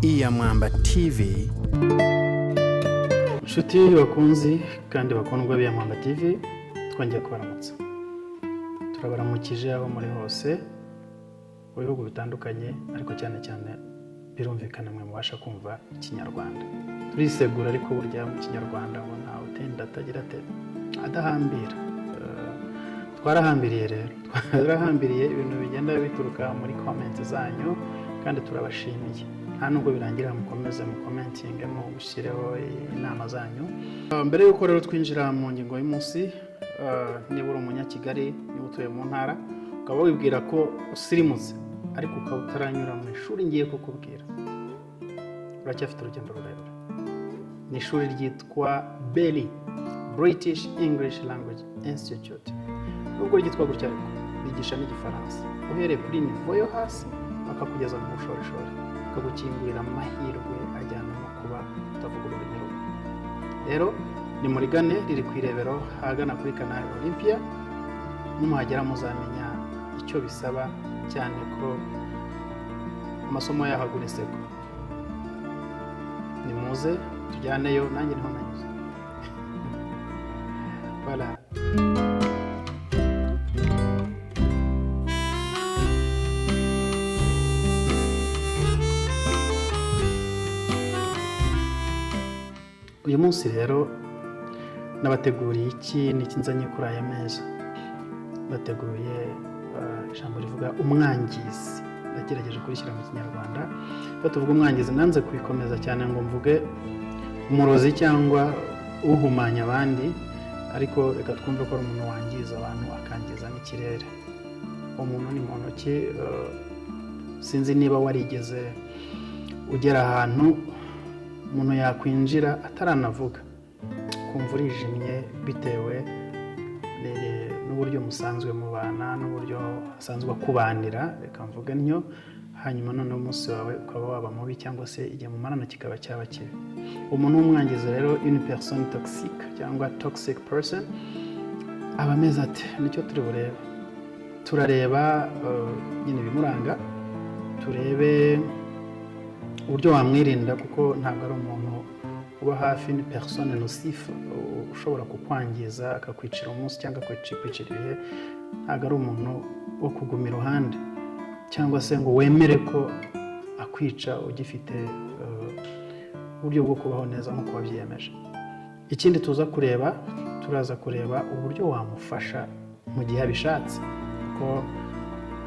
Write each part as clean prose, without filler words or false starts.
Mwamba TV. Inshuti bakunzi kandi bakundwa bya Mwamba TV, twongeye kubaramutsa. Turabaramukije aho muri hose mu bihugu bitandukanye, ariko cyane cyane birumvikana mwe mubasha kumva ikinyarwanda. Turisegura ariko burya mu kinyarwanda ngo ntawe utenda atagira ate adahambira. Twarahambiriye rero, twarahambiriye ibintu bigenda bituruka muri comment zanyu kandi turabashimiye. Nta nubwo birangira mukomeze mu commenting mu gushyireho inama zanyu. Mbere yuko rero twinjira mu ngingo y'umunsi, niba uri umunyakigali, niba utuye mu ntara, ukaba wibwira ko usirimutse ariko ukaba utaranyura mu ishuri ngiye kukubwira, uracyafite urugendo rurerure. Ni ishuri ryitwa BELI, British English Language Institute. Nubwo ryitwa gutya ariko bigisha n'igifaransa uhereye kuri nivo yo hasi bakakugeza mu bushorishori, bakagukingurira amahirwe ajyana no kuba utavuga ururimi rumwe. Rero ni muri Gane, riri ku Irebero hagana kuri Canal Olympia. Nimuhagera muzamenya icyo bisaba, cyane ko amasomo yaho agura iseko. Nimuze tujyaneyo, nanjye niho nanyuze. Voilà. Uyu munsi rero nabateguriye iki nzanye kuri aya meza. Bateguye ijambo rivuga umwangizi. Nagerageje kurishyira mu kinyarwanda. Iyo tuvuga umwangizi nanze kubikomeza cyane ngo mvuge umurozi cyangwa uhumanya abandi, ariko reka twumve ko ari umuntu wangiza abantu akangiza n'ikirere. Umuntu ni muntu ki? Sinzi niba warigeze ugera ahantu umuntu yakwinjira ataranavuga, kumva urijimye bitewe n'uburyo musanzwe mubana, n'uburyo asanzwe akubanira, reka mvuge ntyo. Hanyuma none umunsi wawe ukaba waba mubi, cyangwa se igihe mumarana kikaba cyaba kibi. Umuntu w'umwangizi rero, une personne toxique cyangwa toxic person, aba ameze ate? Nicyo turi burebe. Turareba nyine ibimuranga, turebe uburyo wamwirinda, kuko ntabwo ari umuntu uba hafi. Ni personne nocive ushobora kukwangiza, akakwicira umunsi cyangwa akakwicira ibihe. Ntabwo ari umuntu wo kuguma iruhande cyangwa se ngo wemere ko akwica ugifite uburyo bwo kubaho neza nk'uko wabyiyemeje. Ikindi turaza kureba uburyo wamufasha mu gihe abishatse, kuko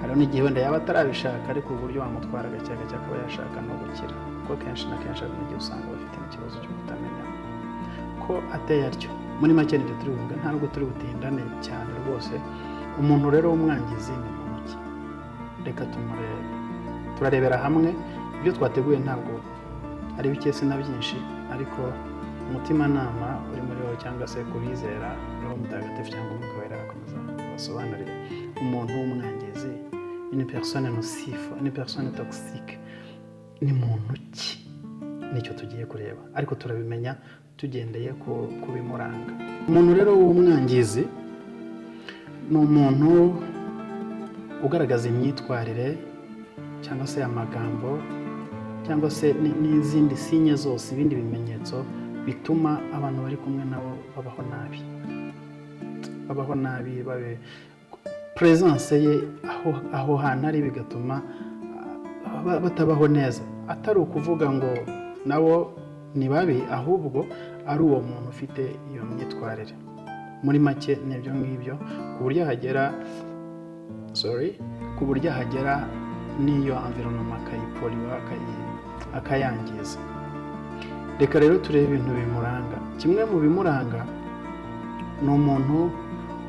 hari n'igihe wenda yaba atarabishaka, ariko uburyo wamutwara gake gake akaba yashaka no gukira, kuko kenshi na kenshi hari n'igihe usanga bafite n'ikibazo cyo kutamenya ko ateye atyo. Muri make nibyo turi buvuga, ntabwo turi butindane cyane rwose. Umuntu rero w'umwangizi ni muntu ki? Reka tumurebe. Turarebera hamwe ibyo twateguye, ntabwo ari bike na byinshi, ariko umutimanama uri muri wowe cyangwa se kubizera Roho Mutagatifu cyangwa Umwuka Wera akomeza basobanurire umuntu w'umwangizi. Une personne nocive, une personne toxique ni muntu ki? Nicyo tugiye kureba, ariko turabimenya tugendeye ku bimuranga. Umuntu rero w'umwangizi ni umuntu ugaragaza imyitwarire cyangwa se amagambo cyangwa se n'izindi sinye zose, ibindi bimenyetso bituma abantu bari kumwe nabo babaho nabi, presence ye aho hantu ari, bigatuma batabaho neza. Atari ukuvuga ngo nabo ni babi, ahubwo ari uwo muntu ufite iyo myitwarire. Muri make n'ibyo ngibyo, ku buryo hagera n'iyo environnement akayipoliwa, akayangiza. Reka rero turebe ibintu bimuranga. Kimwe mu bimuranga ni umuntu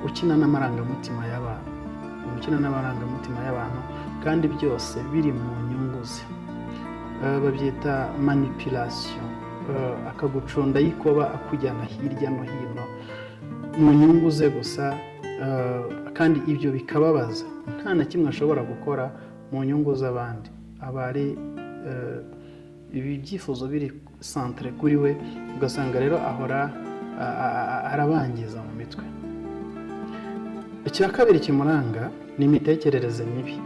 ukina n'amarangamutima y'abantu, kandi byose biri mu nyungu ze. Babyita manipulation. Akagucunda yikoba, akujyana hirya no hino mu nyungu ze gusa, kandi ibyo bikababaza. Nta na kimwe ashobora gukora mu nyungu z'abandi. Aba ari ibi byifuzo biri centre kuri we, ugasanga rero ahora arabangiza mu mitwe. Icya kabiri kimuranga ni imitekerereze mibi.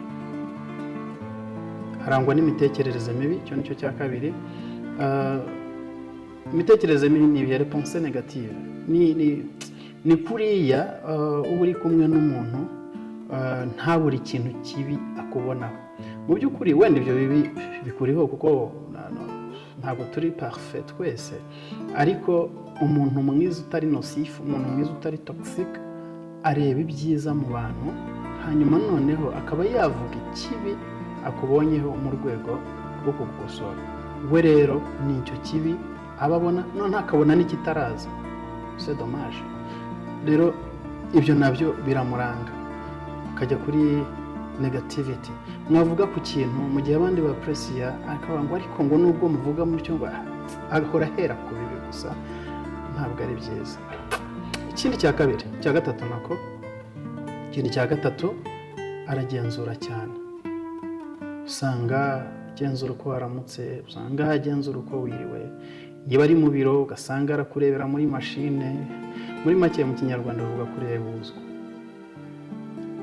harangwa n'imitekerereze mibi, icyo nicyo cya kabiri. Imitekerereze mibi ni ya réponse négative, ni kuriya uba uri kumwe n'umuntu nta buri kintu kibi akubonaho. Mu by'ukuri wenda ibyo bibi bikuriho kuko ntabwo turi parfait twese, ariko umuntu mwiza utari nocifu, umuntu mwiza utari toxique areba ibyiza mu bantu, hanyuma noneho akaba yavuga ikibi akubonyeho mu rwego rwo kugukosora. We rero ni icyo kibi aba abona, noneho akabona n'ikitaraza. C'est dommage. Rero ibyo nabyo biramuranga, akajya kuri negativity. Mwavuga ku kintu mu gihe abandi bapresiya, akavuga ngo ariko ngo nubwo muvuga mutyo ngo agahora ahera ku bibi gusa, ntabwo ari byiza. Ikindi cya kabiri, cya gatatu nako, ikindi cya gatatu aragenzura cyane. Usanga agenzura uko waramutse, usanga agenzura uko wiriwe. Niba ari mu biro ugasanga arakurebera muri mashine, muri make mu kinyarwanda bavuga kurebuzwa.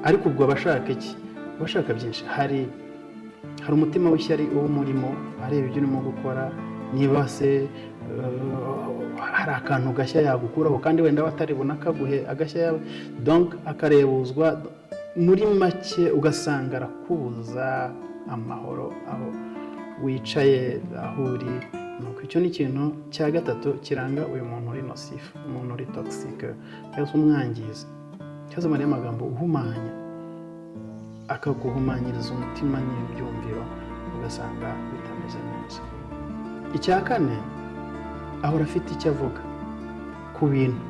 Ariko ubwo abashaka iki? Abashaka byinshi. Hari umutima w'ishyari uba umurimo, areba ibyo urimo gukora, niba se hari akantu gashya yagukuraho kandi wenda wataribona akaguhe agashya yawe, donc akarebuzwa. Muri make ugasanga arakubuza amahoro aho wicaye, aho uri. Icyo ni ikintu cya gatatu kiranga uyu muntu uri nocifu, umuntu uri toxique, cyangwa se umwangiza, cyangwa se mu magambo uhumanya, akaguhumanyiriza umutima n'ibyumviro, ugasanga bitameze neza. Icya kane, ahora afite icyo avuga ku bintu,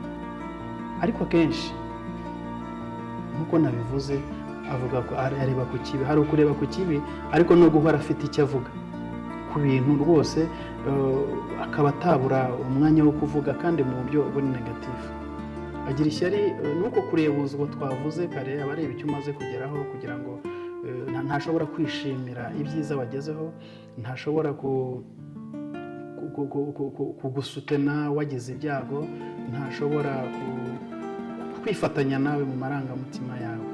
ariko akenshi nk'uko nabivuze, avuga ko areba ku kibi. Hari ukureba ku kibi ariko no guhora afite icyo avuga ku bintu rwose, akaba atabura umwanya wo kuvuga kandi mu buryo buri negatifu. Agira ishyari, nuko kurebuzwa twavuze kare, aba areba icyo umaze kugeraho kugira ngo ntashobora kwishimira ibyiza wagezeho, ntashobora kugusutena wagize ibyago, ntashobora kwifatanya nawe mu marangamutima yawe.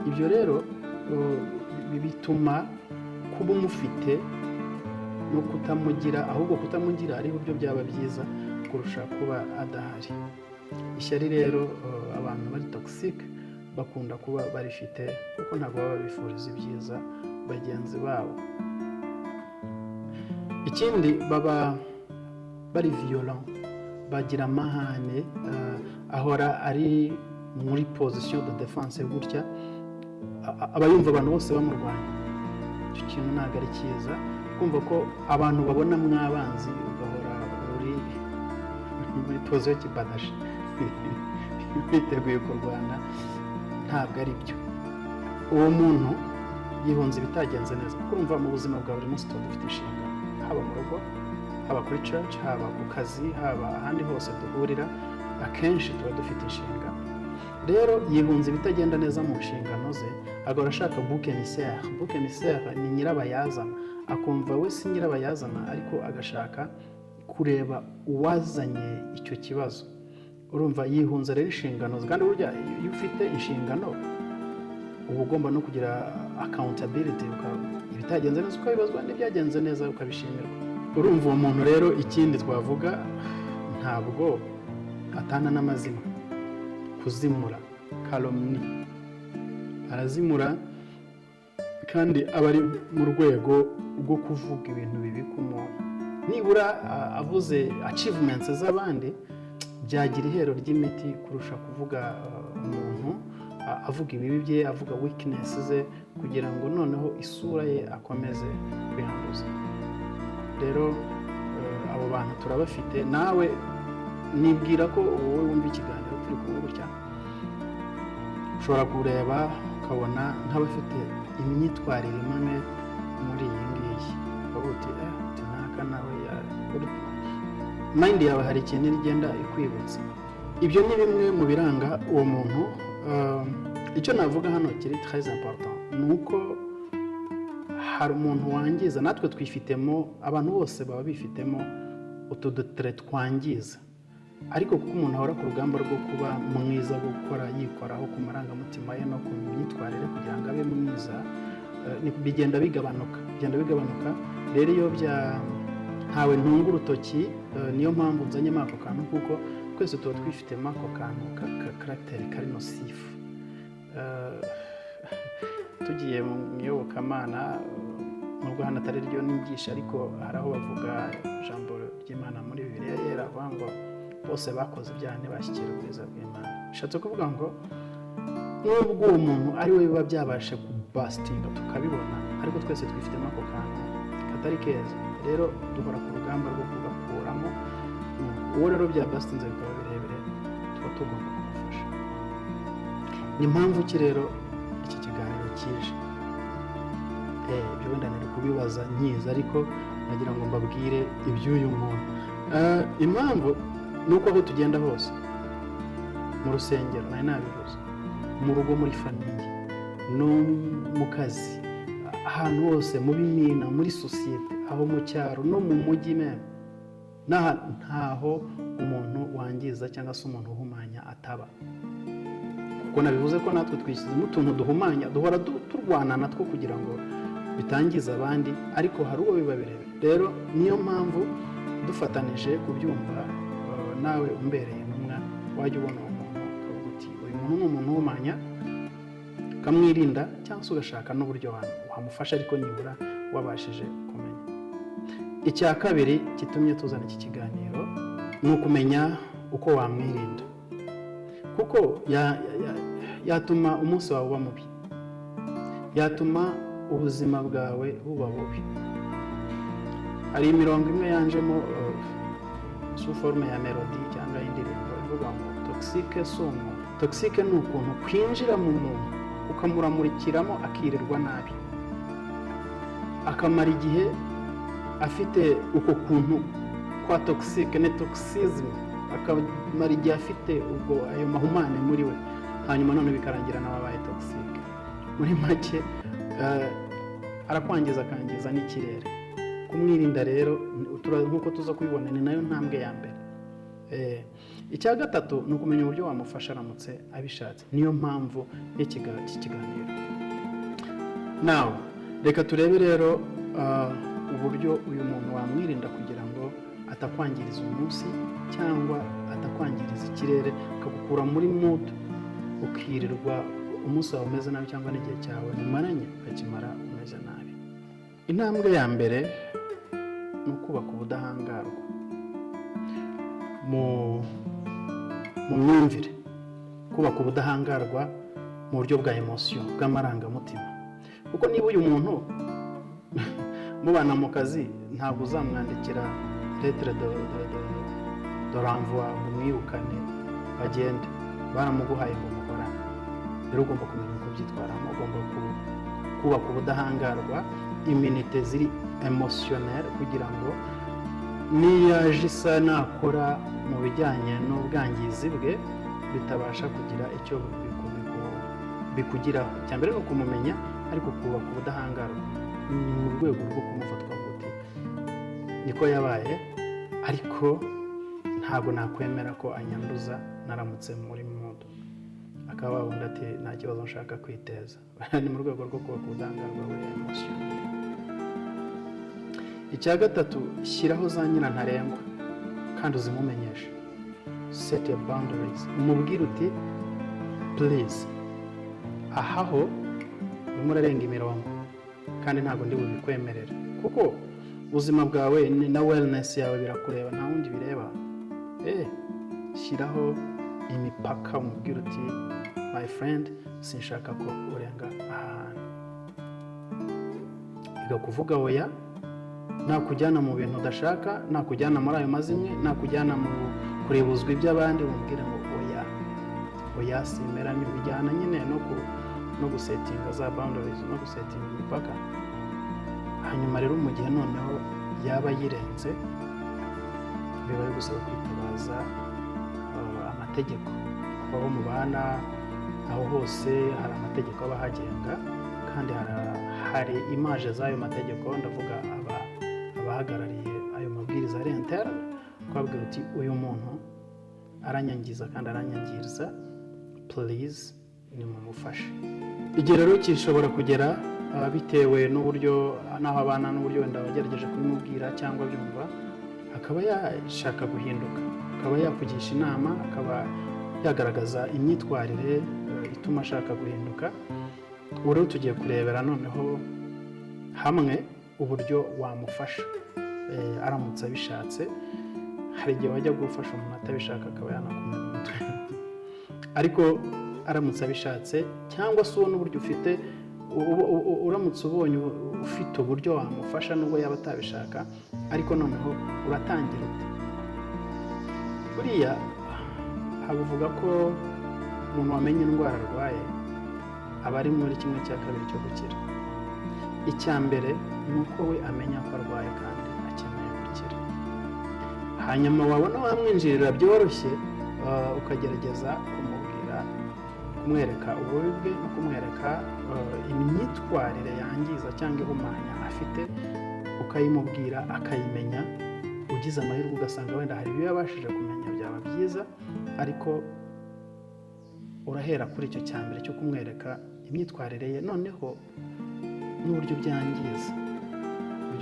Ibyo rero bituma kuba umufite no kutamugira, ahubwo kutamugira ari byo byaba byiza kurusha kuba adahari. Ishyari rero abantu bari toxique bakunda kuba barifite kuko ntabwo baba bifuriza ibyiza bagenzi babo. Ikindi, baba bari violent, bagira amahane, ahora ari muri position de défense gutya, aba yumva abantu bose bamurwanya. Icyo kintu ntabwo ari cyiza, kumva ko abantu babona mwabanzi ugahora uri muri position y'ikibadashi biteguye kurwana, ntabwo ari byo. Uwo muntu yihunza ibitagenze neza, kuko urumva mu buzima bwa buri munsi tuba dufite inshingano, haba mu rugo, haba kuri church, haba ku kazi, haba ahandi hose duhurira, akenshi tuba dufite inshingano. Rero yihunza ibitagenda neza mu nshingano ze, agahora ashaka bouc émissaire. Bouc émissaire ni nyirabayazana, akumva we si nyirabayazana, ariko agashaka kureba uwazanye icyo kibazo. Urumva yihunza rero inshingano ze, kandi burya iyo ufite inshingano uba ugomba no kugira accountability, ibitagenze neza ukabibazwa, n'ibyagenze neza ukabishimirwa. Urumva uwo muntu rero, ikindi twavuga, ntabwo atana n'amazina, kuzimura, calomnie, arazimura kandi aba ari mu rwego rwo kuvuga ibintu bibi ku muntu. Nibura avuze achievements z'abandi byagira ihero ry'imiti kurusha kuvuga umuntu avuga ibibi bye, avuga weakness ze, kugira ngo noneho isura ye akomeze kwihanduza. Rero abo bantu turabafite. Nawe nibwira ko wowe wumva ikiganiro turi kumwe gutya, ushobora kureba ukabona nk'abafite imyitwarire imwe muri iyi ngiyi, ukavuga uti tunaka nawe mind yawe hari ikintu igenda ikwibutsa. Ibyo ni bimwe mu biranga uwo muntu. Icyo navuga hano kiri très important ni uko hari umuntu wangiza, natwe twifitemo, abantu bose baba bifitemo utudutere twangiza, ariko kuko umuntu ahora ku rugamba rwo kuba mwiza, rwo gukora yikoraho ku marangamutima ye no ku myitwarire kugira ngo abe mwiza, bigenda bigabanuka rero iyo ntawe ntunga urutoki niyo mpamvu nzanyemo ako kantu kuko twese tuba twifitemo ako kantu ka karagiteri kari nosifu tugiye mu iyobokamana nubwo hano atari ryo nigisha ariko hari aho bavuga ijambo ry'Imana muri Bibiliya yera bavuga ngo bose bakoze ibyaha ntibashyikira ubwiza bw'Imana. Bishatse kuvuga ngo nubwo uwo muntu ari we biba byabashe kubasitinga tukabibona ariko twese twifitemo ako kantu katari keza rero duhora ku rugamba rwo kugakuramo. Uwo rero byabasitinze bikaba birebire tuba tugomba kumufasha. Ni impamvu ki rero iki kiganiro kije ibyo wenda nari kubibaza nkiza ariko nagira ngo mbabwire iby'uyu muntu. Impamvu ni uko aho tugenda hose mu rusengero nari nabivuze, mu rugo, muri famiye, no mu kazi, ahantu hose, mu bimina, muri sosiyete, aho mu cyaro no mu mujyi ntaho umuntu wangiza cyangwa se umuntu uhumanya ataba. Kuko nabivuze ko natwe twishyizemo utuntu duhumanya, duhora turwana natwo kugira ngo bitangiza abandi, ariko hari uwo biba birebe. Rero niyo mpamvu dufatanije kubyumva, nawe umbereye intumwa wajya ubona umuntu ukavuga uti uyu muntu ni umuntu uhumanya, ukamwirinda cyangwa se ugashaka n'uburyo wamufasha ariko nibura wabashije kumenya. Icya kabiri gitumye tuzana iki kiganiro ni ukumenya uko wamwirinda, kuko yatuma umunsi wawe uba mubi, yatuma ubuzima bwawe buba bubi. Hari imirongo imwe yanjemo sous forme ya melody cyangwa indirimbo ivuga ngo toxique ni ukuntu kwinjira mu muntu ukamuramurikiramo akirirwa nabi, akamara igihe afite uko kuntu kwa toxique ne toxisme, akamara igihe afite ubwo ayo mahumane muri we, hanyuma none bikarangira n'ababaye toxique. Muri make arakwangiza, akangiza n'ikirere. Kumwirinda rero nk'uko tuza kubibona ni nayo ntambwe ya mbere. Icya gatatu ni ukumenya uburyo wamufasha aramutse abishatse. Niyo mpamvu y'iki kiganiro. Nawe reka turebe rero uburyo uyu muntu wamwirinda kugira ngo atakwangiriza umunsi cyangwa atakwangiriza ikirere, akagukura muri muntu ukirirwa umunsi wawe umeze nabi cyangwa n'igihe cyawe mumaranye ukakimara umeze nabi. Intambwe ya mbere ni ukubaka ubudahangarwa mu myumvire, kubaka ubudahangarwa mu buryo bwa emotion, bw'amarangamutima. Kuko niba uyu muntu mubana mu kazi ntabwo uzamwandikira lettre de renvoi ngo mwirukane bagende, baramuguhaye ngo mukorane. Rero ugomba kumenya uko byitwaramo, ugomba kubaka ubudahangarwa, immunité ziri emotionnelle, kugira ngo niyaje isa nakora mu bijyanye n'ubwangizi bwe bitabasha kugira icyo bikugiraho. Cya mbere ni ukumumenya, ariko kubaka ubudahangarwa ni mu rwego rwo kumufatwa gute niko yabaye, ariko ntabwo nakwemera ko anyanduza naramutse muri mudu, akaba wundi ati nta kibazo nshaka kwiteza. Ni mu rwego rwo kubaka ubudahangarwa buri emotion. Icya gatatu, shyiraho za nyirantarengwa kandi uzimumenyeshe. Set your boundaries. Umubwire uti please, ahaho urimo urarenga imirongo kandi ntabwo ndi bubikwemerera, kuko ubuzima bwawe na wellness yawe birakureba, nta wundi bireba. Shyiraho imipaka, umubwire uti my friend, sinshaka ko urenga ahantu. Iga kuvuga oya, nakujyana mu bintu udashaka, nakujyana muri ayo mazimwe, nakujyana mu kurebuzwa iby'abandi, umubwire ngo oya simera. Bijyana nyine no gusetinga za boundaries, no gusetinga imipaka. Hanyuma rero mu gihe noneho yaba yirenze, biba bigusaba kwitabaza amategeko. Aho mubana aho hose hari amategeko abahagenga, kandi hari image z'ayo mategeko, ndavuga abahagarariye ayo mabwiriza ari interne, kwabwira uti uyu muntu aranyangiza kandi aranyangiriza, please nimumufashe. Igihe rero kishobora kugera bitewe n'uburyo naho abana n'uburyo wenda bagerageje kubimubwira cyangwa byumva, akaba yashaka guhinduka, akaba yakugisha inama, akaba yagaragaza imyitwarire ituma ashaka guhinduka. Ubu rero tugiye kurebera noneho hamwe uburyo wamufasha aramutse abishatse. Hari igihe wajya gufasha umuntu atabishaka akaba yanakumena umutwe ariko aramutse abishatse, cyangwa se uwo n'uburyo ufite, uramutse ubonye ufite uburyo wamufasha nubwo yaba atabishaka, ariko noneho uratangira ute? Buriya havuga ko umuntu wamenye indwara arwaye aba ari muri 1/2 cyo gukira. Icya mbere ni uko we amenya ko arwaye kandi akeneye gukira, hanyuma wabona wamwinjirira byoroshye, ukagerageza kumwereka ububi bwe no kumwereka imyitwarire yangiza cyangwa ihumanya afite, ukayimubwira akayimenya. Ugize amahirwe ugasanga wenda hari ibyo yabashije kumenya, byaba byiza, ariko urahera kuri icyo cya mbere cyo kumwereka imyitwarire ye, noneho n'uburyo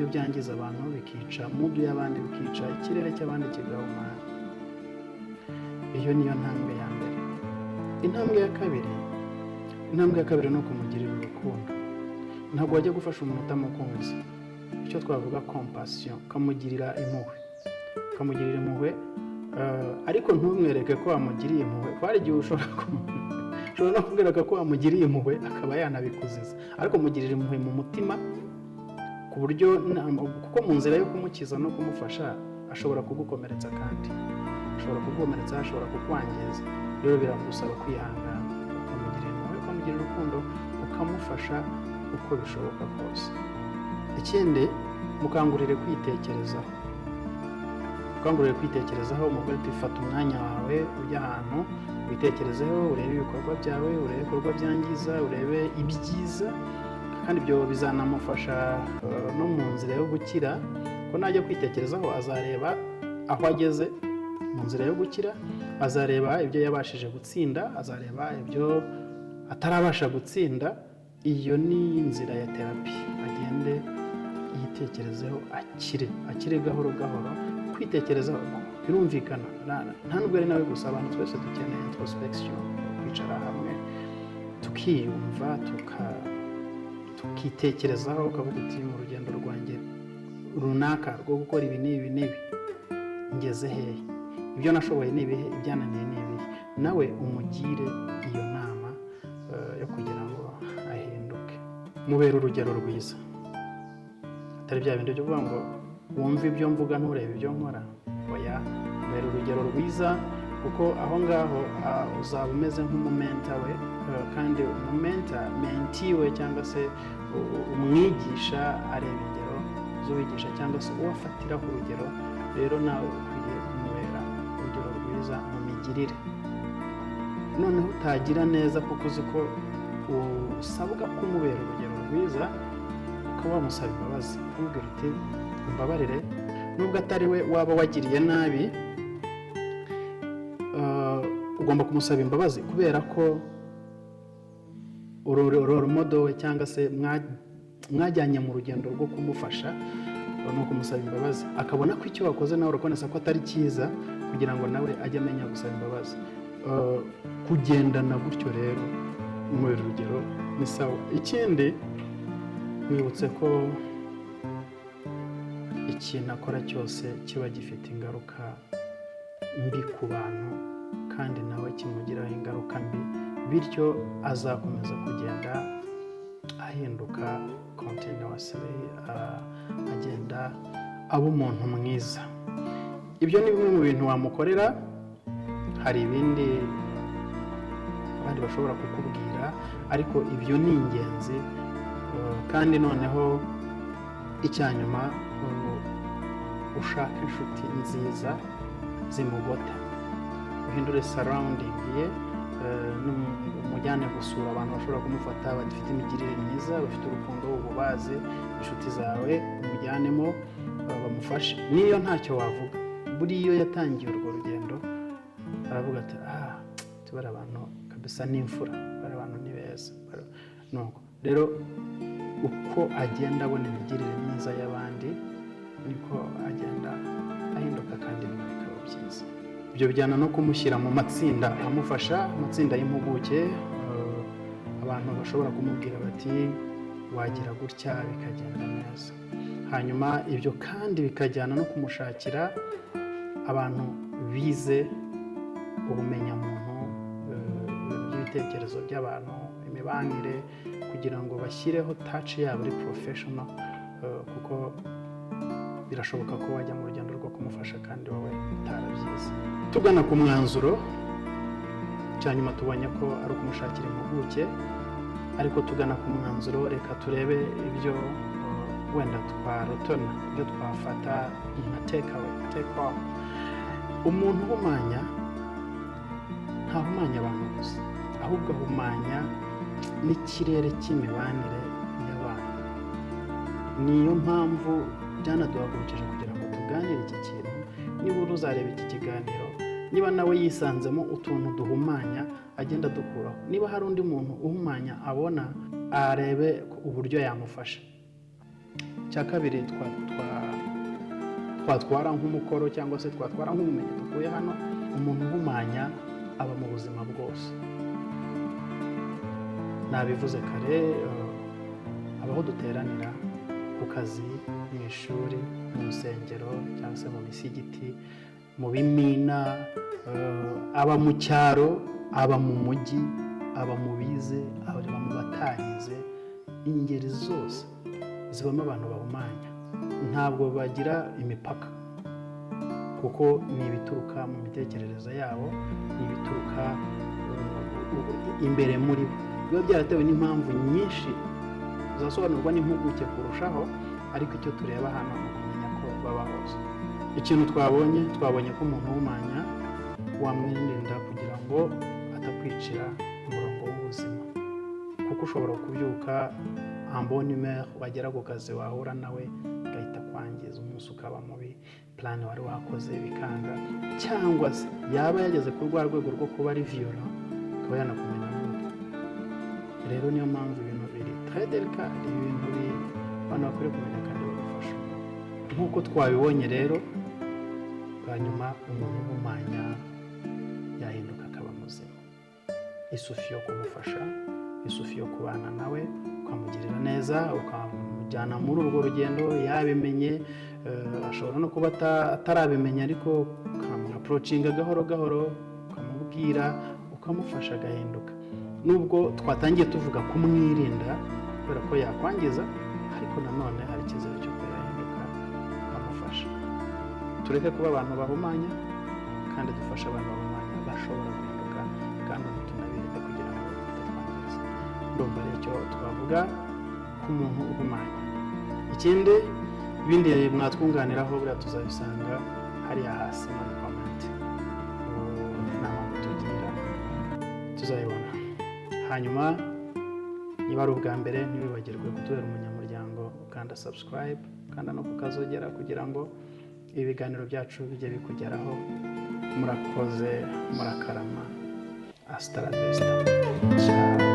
byangiza abantu, bikica mudu y'abandi, bikica ikirere cy'abandi kigahumana. Iyo niyo ntambwe ya mbere. Intambwe ya kabiri ni ukumugirira urukundo. Ntabwo wajya gufasha umuntu utamukunze, icyo twavuga compassion, ukamugirira impuhwe, ariko ntumwereke ko wamugiriye impuhwe. Hari igihe ushobora no kubwira ko wamugiriye impuhwe akaba yanabikuziza, ariko mugirira impuhwe mu mutima, ku buryo kuko mu nzira yo kumukiza no kumufasha ashobora kugukomeretsa, kandi ashobora kukwangiza. Rero biragusaba kwihangana, ukamugirira impuhwe, ukamugirira urukundo, ukamufasha uko bishoboka kose. Ikindi, mukangurire kwitekerezaho. Umugore ati fata umwanya wawe, ujya ahantu witekerezeho, urebe ibikorwa byawe, urebe ibikorwa byangiza, urebe ibyiza, kandi ibyo bizanamufasha no mu nzira yo gukira. Ko najya kwitekerezaho azareba aho ageze mu nzira yo gukira, azareba ibyo yabashije gutsinda, azareba ibyo atarabasha gutsinda. Iyo ni inzira ya terapi. Agende yitekerezeho, akire gahoro gahoro. Kwitekerezaho birumvikana, nta nubwo ari nawe gusa, abantu twese dukeneye introspection, kwicara hamwe tukiyumva, tukitekerezaho, ukavuga uti mu rugendo rwanjye runaka rwo gukora ibi n'ibi ngeze hehe, ibyo nashoboye ni ibihe, ibyananiye ni ibihe. Nawe umugire iyo nama yo kugira ngo ahinduke. Mubere urugero rwiza, atari bya bindi byo kuvuga ngo wumve ibyo mvuga nturebe ibyo nkora. Oya, mubere urugero rwiza, kuko aho ngaho uzaba umeze nk'umumenta we, kandi menti we cyangwa se umwigisha areba ingero z'uwigisha cyangwa se uwafatiraho urugero. Rero nawe ukwiye kumubera urugero rwiza mu migirire. Noneho utagira neza kuko uzi ko usabwa kumubera urugero rwiza, ukaba wamusaba imbabazi, umubwira uti umbabarire, nubwo atari we waba wagiriye nabi, ugomba kumusaba imbabazi kubera ko uroromodo we cyangwa se mwajyanye mu rugendo rwo kumufasha, no kumusaba imbabazi, akabona ko icyo wakoze nawe urakonesa ko atari cyiza, kugira ngo nawe ajye amenya gusaba imbabazi. Kugendana gutyo rero mu rugero ni sawa. Ikindi, mwibutse ko ikintu akora cyose kiba gifite ingaruka mbi ku bantu, kandi nawe kimugiraho ingaruka mbi, bityo azakomeza kugenda ahinduka continuously, agenda aba umuntu mwiza. Ibyo ni bimwe mu bintu wamukorera. Hari ibindi abandi bashobora kukubwira, ariko ibyo ni ingenzi. Kandi noneho icyanyuma, ushaka inshuti nziza zimugota, uhindure surrounding ye, umujyane gusura abantu bashobora kumufata bafite imigirire myiza, bafite urukundo, ububazi. Inshuti zawe umujyanemo, bamufashe. Niyo ntacyo wavuga, buriya iyo yatangiye urwo rugendo aravuga ati tubara abantu kabisa n'imfura, bari abantu ni beza. Nuko rero uko agenda abona imigirire myiza y'abandi niko agenda ahinduka kandi bikaba byiza. Ibyo bijyana no kumushyira mu matsinda amufasha, amatsinda y'impuguke, abantu bashobora kumubwira bati wagira gutya bikagenda neza. Hanyuma ibyo kandi bikajyana no kumushakira abantu bize ubumenyamuntu by'ibitekerezo by'abantu, imibanire, kugira ngo bashyireho touch yabo ari professional, kuko birashoboka ko wajya mu rugendo rwo kumufasha kandi wowe utarabyize. Tugana ku mwanzuro, cyanyuma tubonye ko ari ukumushakira impuguke, ariko tugana ku mwanzuro reka turebe ibyo wenda twarotona, ibyo twafata nka take away. Umuntu uhumanya ntahumanya abantu gusa, ahubwo ahumanya n'ikirere cy'imibanire y'abantu. Niyo mpamvu byanaduhagurukije kugira ngo tuganire iki kintu. Niba uzareba iki kiganiro, niba nawe yisanzemo utuntu duhumanya agenda dukuraho. Niba hari undi muntu uhumanya abona, arebe uburyo yamufasha. Cya kabiri twatwara nk'umukoro cyangwa se twatwara nk'ubumenyi dukuye hano, umuntu uhumanya aba mu buzima bwose. Nabivuze kare, abaho duteranira ku kazi, mu ishuri, mu nsengero cyangwa se mu misigiti, mu bimina, aba mu cyaro, aba mu mujyi, aba mu bize, aba mu batarize, ingeri zose zibamo abantu bahumanya. Ntabwo bagira imipaka, kuko ni ibituruka mu mitekerereze yabo, ni ibituruka imbere muri bo. Biba byaratewe n'impamvu nyinshi zasobanurwa n'impuguke kurushaho, ariko icyo tureba hano ni ukumenya ko baba hose. Ikintu twabonye ko umuntu uhumanya wamwirinda kugira ngo atakwicira umurongo w'ubuzima, kuko ushobora kubyuka ambonimere, wagera ku kazi wahura nawe gahita kwangiza, umunsi ukaba mubi, plan wari wakoze bikanga, cyangwa se yaba yageze ku rwa rwego rwo kuba ari violent, akaba yanakumena n'undi. Rero niyo mpamvu ibintu biri très délicat, ibintu abantu bakwiye kumenya kandi bagufasha. Nk'uko twabibonye rero, hanyuma umuntu uhumanya yahinduka akaba muzima. Isufi yo kumufasha, isufi yo kubana nawe, ukamugirira neza, ukamujyana muri urwo rugendo yabimenye. Ashobora no kuba atarabimenya, ariko ukamuapproachinga gahoro gahoro, ukamubwira, ukamufasha agahinduka. Nubwo twatangiye tuvuga kumwirinda kubera ko yakwangiza, ariko nanone hari icyizere cy'uko yahinduka, ukamufasha. Tureke kuba abantu bahumanya, kandi dufashe abantu bahumanya bashobora guhinduka, kandi tunabirinde kugira ngo batatwangiza. Ndumva ari icyo twavuga ku muntu uhumanya. Ikindi, ibindi mwatwunganiraho buriya tuzabisanga hariya hasi muri comment, inama mutugira tuzayibona. Hanyuma niba ari ubwa mbere, ntiwibagirwe kutubera umunyamuryango, ukanda subscribe, ukanda no kukazogera kugira ngo ibiganiro byacu bijye bikugeraho. Murakoze, murakarama. Hasta la vista. Ciao.